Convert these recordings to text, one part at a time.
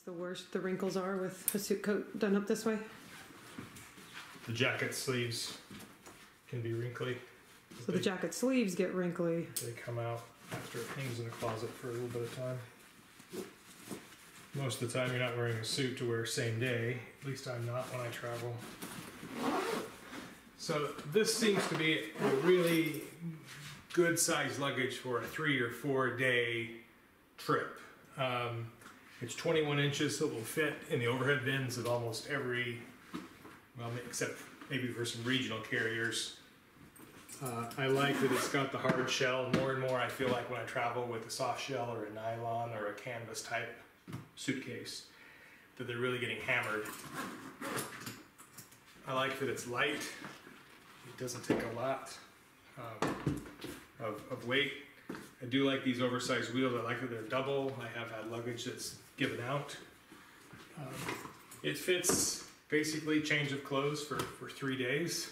the worst the wrinkles are with a suit coat done up this way? The jacket sleeves can be wrinkly. So the jacket sleeves get wrinkly. They come out after it hangs in the closet for a little bit of time. Most of the time you're not wearing a suit to wear same day. At least I'm not when I travel. So this seems to be a really good size luggage for a 3 or 4 day trip. It's 21 inches, so it will fit in the overhead bins of almost every, well, except maybe for some regional carriers. I like that it's got the hard shell. More and more I feel like when I travel with a soft shell or a nylon or a canvas type suitcase, that they're really getting hammered. I like that it's light. It doesn't take a lot of weight. I do like these oversized wheels. I like that they're double. I have had luggage that's given out. It fits basically change of clothes for 3 days.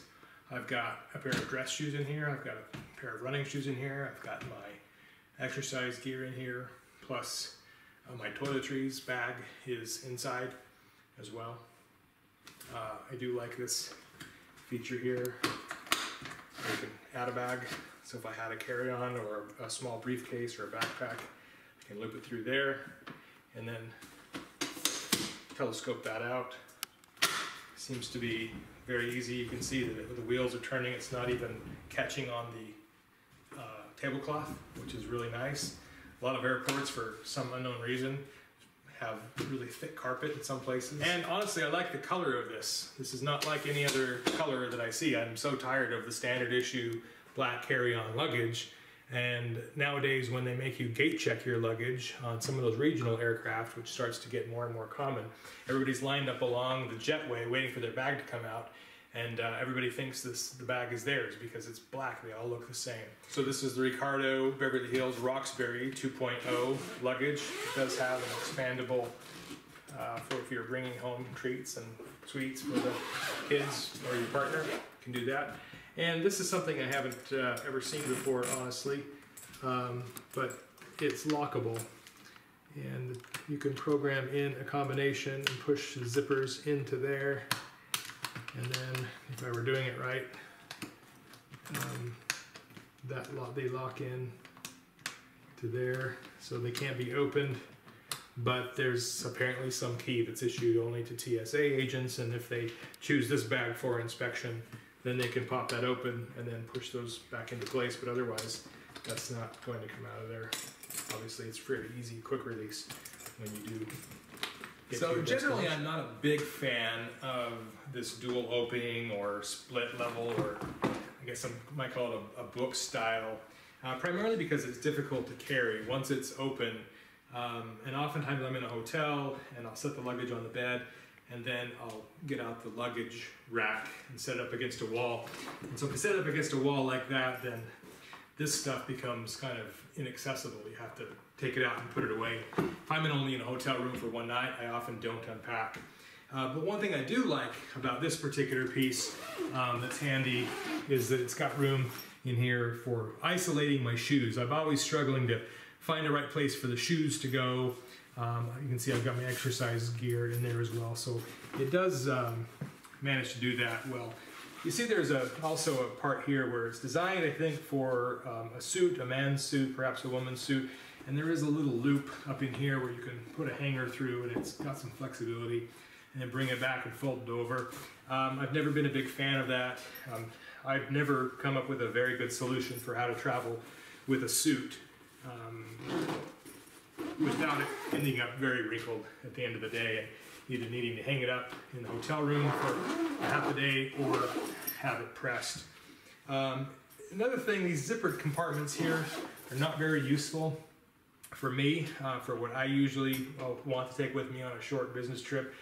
I've got a pair of dress shoes in here. I've got a pair of running shoes in here. I've got my exercise gear in here. Plus my toiletries bag is inside as well. I do like this feature here. I can add a bag. So if I had a carry-on or a small briefcase or a backpack, I can loop it through there and then telescope that out. Seems to be very easy. You can see that the wheels are turning. It's not even catching on the tablecloth, which is really nice. A lot of airports, for some unknown reason, have really thick carpet in some places. And honestly, I like the color of this. This is not like any other color that I see. I'm so tired of the standard issue black carry-on luggage. And nowadays, when they make you gate check your luggage on some of those regional aircraft, which starts to get more and more common, everybody's lined up along the jetway waiting for their bag to come out. And everybody thinks the bag is theirs because it's black. They all look the same. So this is the Ricardo Beverly Hills Roxbury 2.0 luggage. It does have an expandable for if you're bringing home treats and sweets for the kids or your partner. You can do that. And this is something I haven't ever seen before, honestly, but it's lockable. And you can program in a combination and push the zippers into there. And then, if I were doing it right, they lock in to there, so they can't be opened. But there's apparently some key that's issued only to TSA agents, and if they choose this bag for inspection, then they can pop that open and then push those back into place. But otherwise, that's not going to come out of there. Obviously, it's pretty easy, quick release when you do. So generally, I'm not a big fan of this dual opening or split level, or I guess I might call it a book style, primarily because it's difficult to carry once it's open. And oftentimes I'm in a hotel and I'll set the luggage on the bed, and then I'll get out the luggage rack and set it up against a wall. And so if I set it up against a wall like that, then this stuff becomes kind of inaccessible. You have to take it out and put it away. If I'm only in a hotel room for one night, I often don't unpack. But one thing I do like about this particular piece that's handy is that it's got room in here for isolating my shoes. I'm always struggling to find the right place for the shoes to go. You can see I've got my exercise gear in there as well, so it does manage to do that well. You see there's also a part here where it's designed, I think, for a suit, a man's suit, perhaps a woman's suit, and there is a little loop up in here where you can put a hanger through, and it's got some flexibility, and then bring it back and fold it over. I've never been a big fan of that. I've never come up with a very good solution for how to travel with a suit without it ending up very wrinkled at the end of the day, and either needing to hang it up in the hotel room for a half a day or have it pressed. Another thing, these zippered compartments here are not very useful for me, for what I usually want to take with me on a short business trip.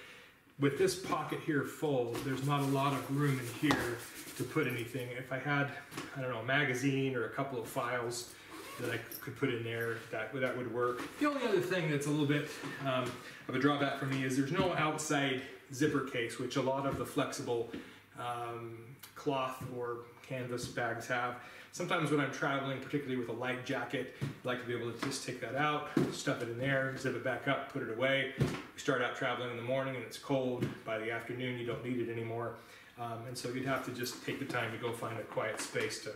With this pocket here full, there's not a lot of room in here to put anything. If I had, I don't know, a magazine or a couple of files that I could put in there, that would work. The only other thing that's a little bit of a drawback for me is there's no outside zipper case, which a lot of the flexible cloth or canvas bags have. Sometimes when I'm traveling, particularly with a light jacket, I like to be able to just take that out, stuff it in there, zip it back up, put it away. We start out traveling in the morning and it's cold. By the afternoon, you don't need it anymore. And so you'd have to just take the time to go find a quiet space to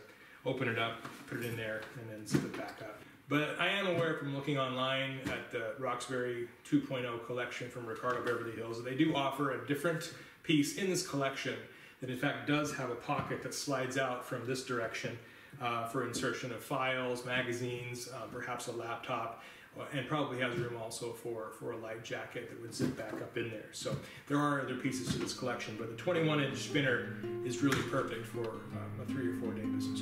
open it up, put it in there, and then zip it back up. But I am aware from looking online at the Roxbury 2.0 collection from Ricardo Beverly Hills that they do offer a different piece in this collection that in fact does have a pocket that slides out from this direction for insertion of files, magazines, perhaps a laptop, and probably has room also for a light jacket that would sit back up in there. So there are other pieces to this collection, but the 21-inch spinner is really perfect for a 3 or 4 day business